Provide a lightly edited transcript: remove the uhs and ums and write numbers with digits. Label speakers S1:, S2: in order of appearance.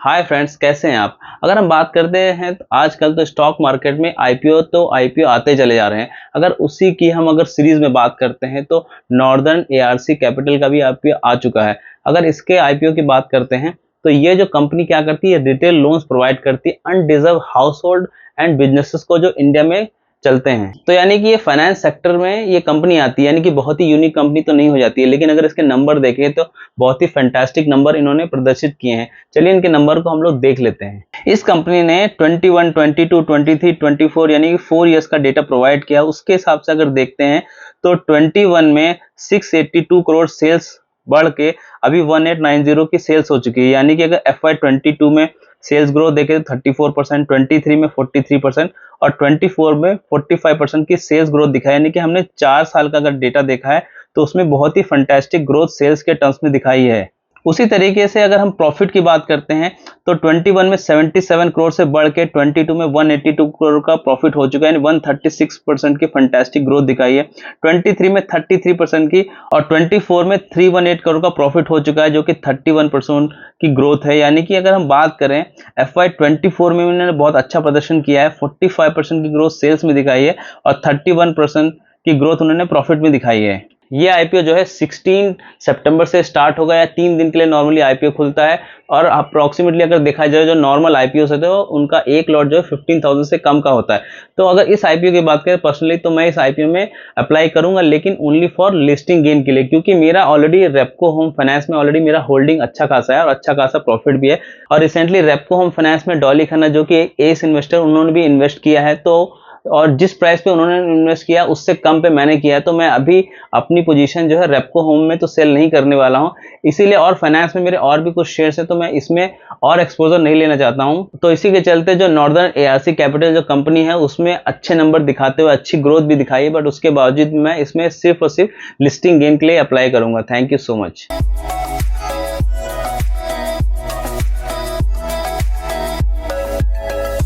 S1: Hi friends, कैसे हैं आप। अगर हम बात करते हैं तो आजकल तो स्टॉक मार्केट में आईपीओ आते चले जा रहे हैं। अगर उसी की हम सीरीज में बात करते हैं तो नॉर्दर्न एआरसी कैपिटल का भी आईपीओ आ चुका है। अगर इसके आईपीओ की बात करते हैं तो ये जो कंपनी क्या करती है, रिटेल लोन्स प्रोवाइड करती है undeserved house hold and businesses को जो इंडिया में चलते हैं। तो यानी कि ये फाइनेंस सेक्टर में ये कंपनी आती है, यानी कि बहुत ही यूनिक कंपनी तो नहीं हो जाती है, लेकिन अगर इसके नंबर देखें तो बहुत ही फैंटास्टिक नंबर इन्होंने प्रदर्शित किए हैं। चलिए इनके नंबर को हम लोग देख लेते हैं। इस कंपनी ने 21, 22, 23, 24 यानी कि 4 इयर्स का डेटा प्रोवाइड किया। उसके हिसाब से अगर देखते हैं तो 21 में 682 करोड़ सेल्स बढ़ के अभी 1890 की सेल्स हो चुकी है। यानी कि अगर FY22 में सेल्स ग्रोथ देखें तो 34%, 23 में 43% और 24 में 45% की सेल्स ग्रोथ दिखाई। यानी कि हमने 4 साल का अगर डेटा देखा है तो उसमें बहुत ही फैंटास्टिक ग्रोथ सेल्स के टर्म्स में दिखाई है। उसी तरीके से अगर हम प्रॉफिट की बात करते हैं तो 21 में 77 करोड़ से बढ़ के 22 में 182 करोड़ का प्रॉफिट हो चुका है, यानी 136% की फैंटास्टिक ग्रोथ दिखाई है। 23 में 33% की और 24 में 318 करोड़ का प्रॉफिट हो चुका है, जो कि 31% की ग्रोथ है। यानी कि अगर हम बात करें FY24 में उन्होंने बहुत अच्छा प्रदर्शन किया है। 45% की ग्रोथ सेल्स में दिखाई है और 31% की ग्रोथ उन्होंने प्रॉफिट में दिखाई है। ये आईपीओ जो है 16 सितंबर से स्टार्ट होगा, या 3 दिन के लिए नॉर्मली आईपीओ खुलता है। और अप्रोक्सीमेटली अगर देखा जाए जो नॉर्मल आईपीओ है तो उनका एक लॉट जो है 15,000 से कम का होता है। तो अगर इस आईपीओ की बात करें पर्सनली तो मैं इस आईपीओ में अप्लाई करूंगा, लेकिन ओनली फॉर लिस्टिंग गेन के लिए, क्योंकि मेरा ऑलरेडी रेपको होम फाइनेंस में ऑलरेडी मेरा होल्डिंग अच्छा खासा है और अच्छा खासा प्रॉफिट भी है। और रिसेंटली रेपको होम फाइनेंस में डॉली खन्ना जो कि एस इन्वेस्टर, उन्होंने भी इन्वेस्ट किया है। तो और जिस प्राइस पे उन्होंने इन्वेस्ट किया उससे कम पे मैंने किया है, तो मैं अभी अपनी पोजीशन जो है रेपको होम में तो सेल नहीं करने वाला हूं। इसीलिए और फाइनेंस में मेरे और भी कुछ शेयर्स है तो मैं इसमें और एक्सपोजर नहीं लेना चाहता हूं। तो इसी के चलते जो नॉर्दर्न एआरसी कैपिटल जो कंपनी है उसमें अच्छे नंबर दिखाते हुए अच्छी ग्रोथ भी दिखाई है, बट उसके बावजूद मैं इसमें सिर्फ और सिर्फ लिस्टिंग गेन के लिए अप्लाई करूंगा। Thank you so much.